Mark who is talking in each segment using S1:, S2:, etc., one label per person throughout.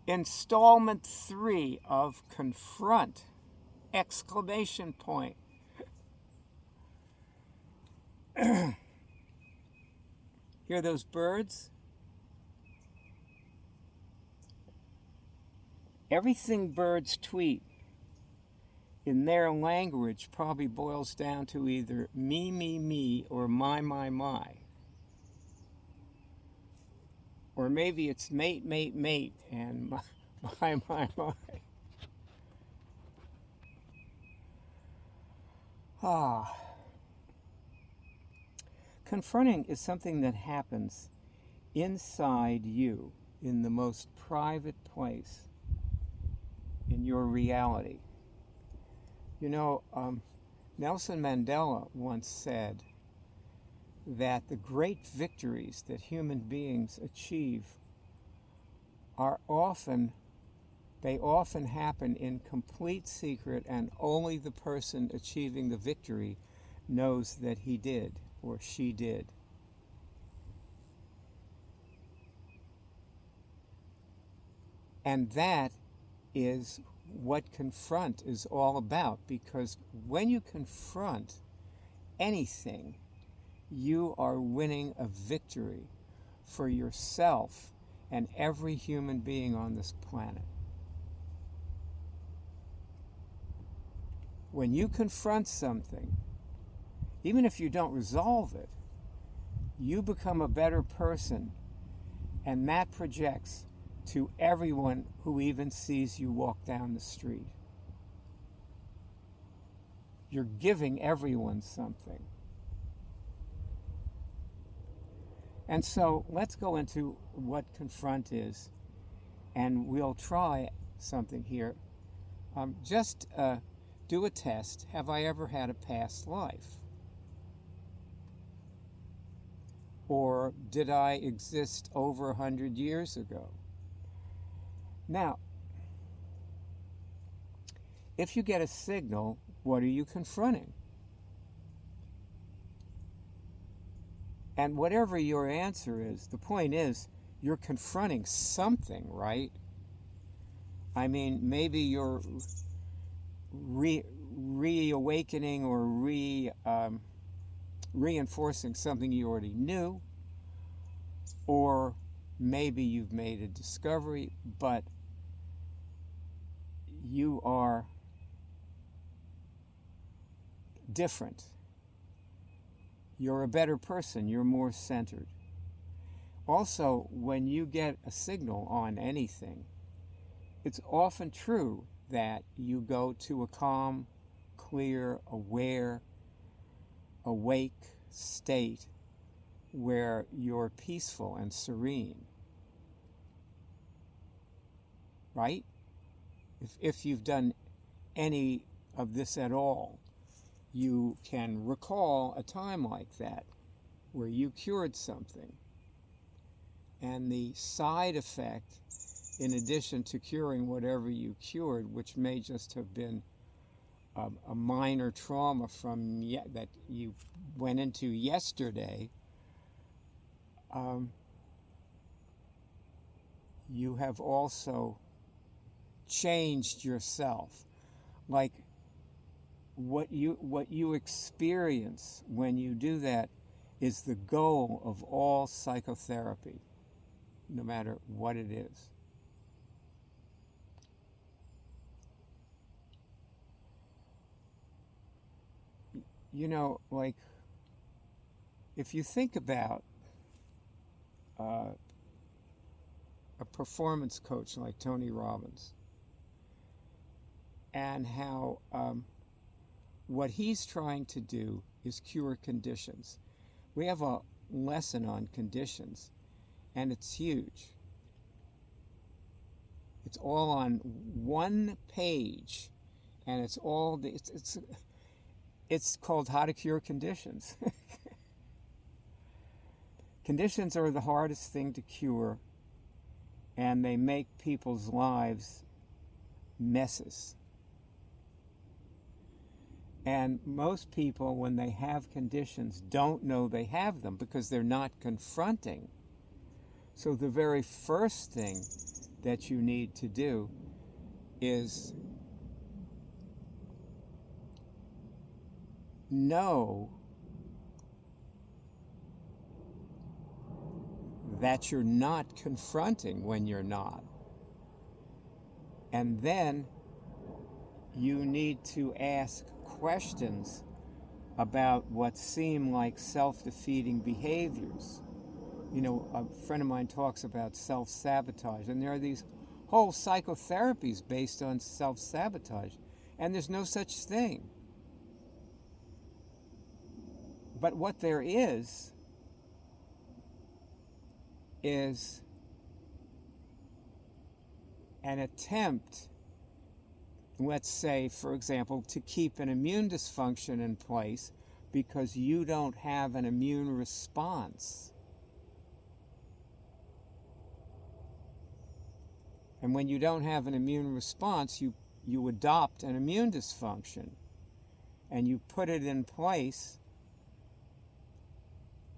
S1: Installment 3 of Confront! Exclamation point. Hear those birds? Everything birds tweet in their language probably boils down to either me, or my. Or maybe it's mate, and my. Ah. Confronting is something that happens inside you, in the most private place in your reality. You know, Nelson Mandela once said that the great victories that human beings achieve often happen in complete secret, and only the person achieving the victory knows that he did or she did. And that is what Confront is all about, because when you confront anything, you are winning a victory for yourself and every human being on this planet. When you confront something, even if you don't resolve it, you become a better person, and that projects to everyone who even sees you walk down the street. You're giving everyone something. And so let's go into what Confront is, and we'll try something here. Just do a test. Have I ever had a past life? Or did I exist over 100 years ago? Now, if you get a signal, what are you confronting? And whatever your answer is, the point is, you're confronting something, right? I mean, maybe you're reawakening or reinforcing something you already knew, or maybe you've made a discovery, but you are different. You're a better person. You're more centered. Also, when you get a signal on anything, it's often true that you go to a calm, clear, aware, awake state where you're peaceful and serene. Right? If you've done any of this at all, you can recall a time like that where you cured something. And the side effect, in addition to curing whatever you cured, which may just have been a minor trauma from that you went into yesterday, you have also changed yourself. Like what you experience when you do that is the goal of all psychotherapy, no matter what it is. You know, like, if you think about a performance coach like Tony Robbins, and how what he's trying to do is cure conditions. We have a lesson on conditions, and it's huge. It's all on one page, and it's called How to Cure Conditions. Conditions are the hardest thing to cure, and they make people's lives messes. And most people, when they have conditions, don't know they have them because they're not confronting. So the very first thing that you need to do is know that you're not confronting when you're not. And then you need to ask questions about what seem like self-defeating behaviors. You know, a friend of mine talks about self-sabotage, and there are these whole psychotherapies based on self-sabotage, and there's no such thing. But what there is an attempt, let's say, for example, to keep an immune dysfunction in place because you don't have an immune response. And when you don't have an immune response, you adopt an immune dysfunction and you put it in place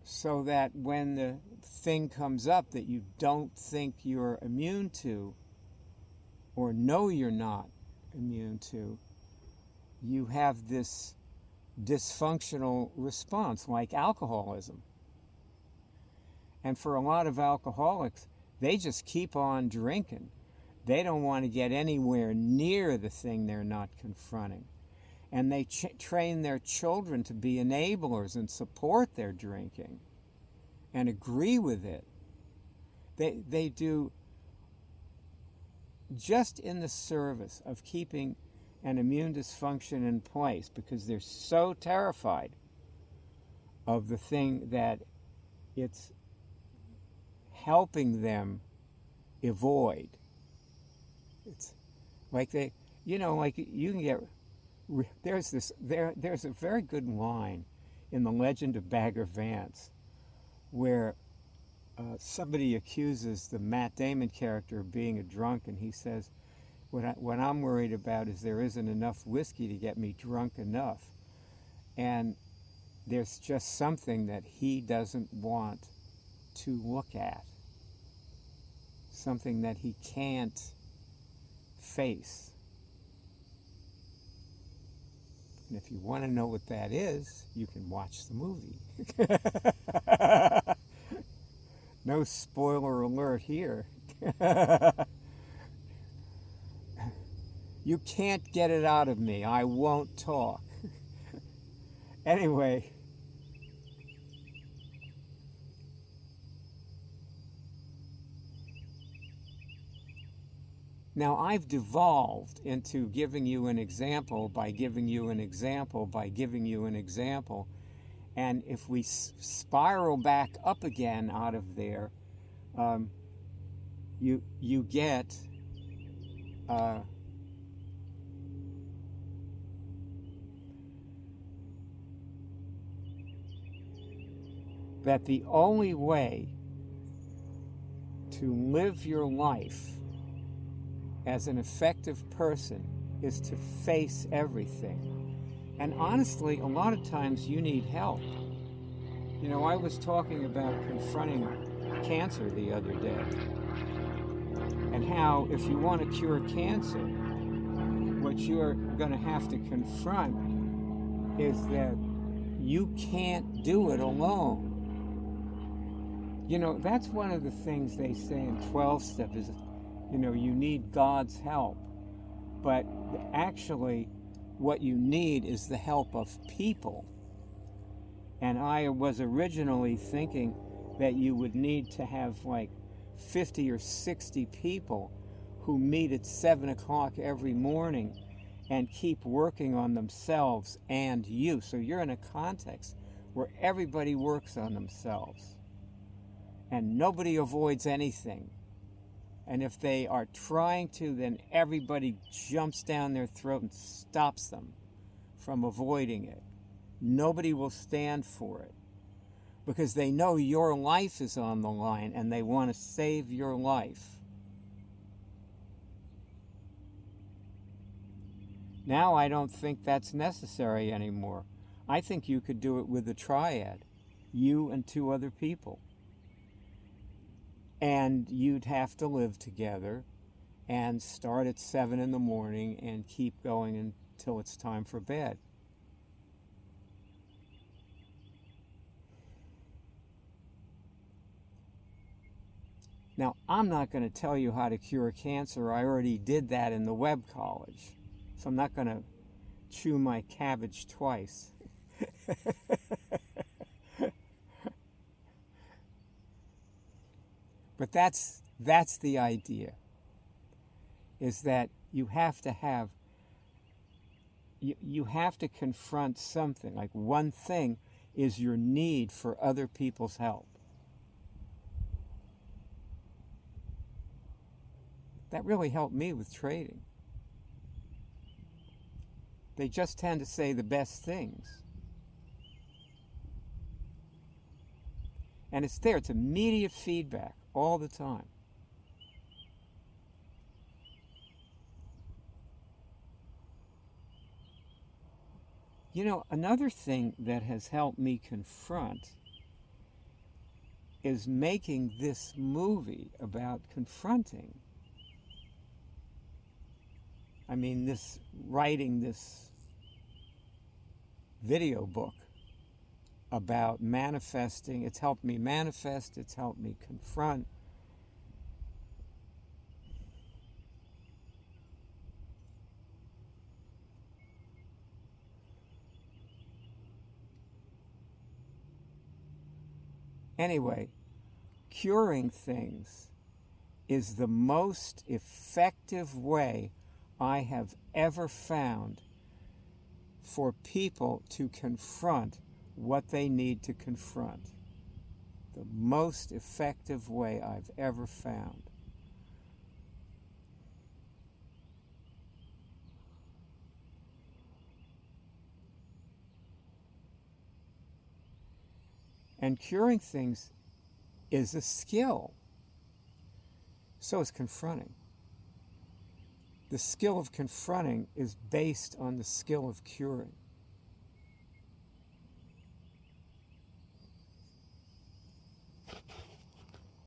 S1: so that when the thing comes up that you don't think you're immune to or know you're not immune to, you have this dysfunctional response like alcoholism. And for a lot of alcoholics, they just keep on drinking. They don't want to get anywhere near the thing they're not confronting. And they train their children to be enablers and support their drinking and agree with it. They do just in the service of keeping an immune dysfunction in place because they're so terrified of the thing that it's helping them avoid. It's like they, you know, like you can get, there's a very good line in The Legend of Bagger Vance where somebody accuses the Matt Damon character of being a drunk, and he says, what I'm worried about is there isn't enough whiskey to get me drunk enough. And there's just something that he doesn't want to look at, something that he can't face. And if you want to know what that is, you can watch the movie. No spoiler alert here. You can't get it out of me. I won't talk. Anyway. Now, I've devolved into giving you an example by giving you an example by giving you an example. And if we spiral back up again out of there, you get that the only way to live your life as an effective person is to face everything. And honestly, a lot of times you need help. You know, I was talking about confronting cancer the other day, and how if you want to cure cancer, what you're going to have to confront is that you can't do it alone. You know, that's one of the things they say in 12-step is, you know, you need God's help. But actually, what you need is the help of people. And I was originally thinking that you would need to have like 50 or 60 people who meet at 7 o'clock every morning and keep working on themselves and you. So you're in a context where everybody works on themselves and nobody avoids anything. And if they are trying to, then everybody jumps down their throat and stops them from avoiding it. Nobody will stand for it because they know your life is on the line and they want to save your life. Now I don't think that's necessary anymore. I think you could do it with a triad, you and 2 other people. and you'd have to live together and start at 7 in the morning and keep going until it's time for bed. Now, I'm not going to tell you how to cure cancer. I already did that in the web college. So I'm not going to chew my cabbage twice. But that's the idea, is that you have to confront something. Like, one thing is your need for other people's help. That really helped me with trading. They just tend to say the best things. And it's there. It's immediate feedback all the time. You know, another thing that has helped me confront is making this movie about confronting. I mean, writing this video book about manifesting. It's helped me manifest. It's helped me confront. Anyway, curing things is the most effective way I have ever found for people to confront what they need to confront. The most effective way I've ever found. And curing things is a skill. So is confronting. The skill of confronting is based on the skill of curing.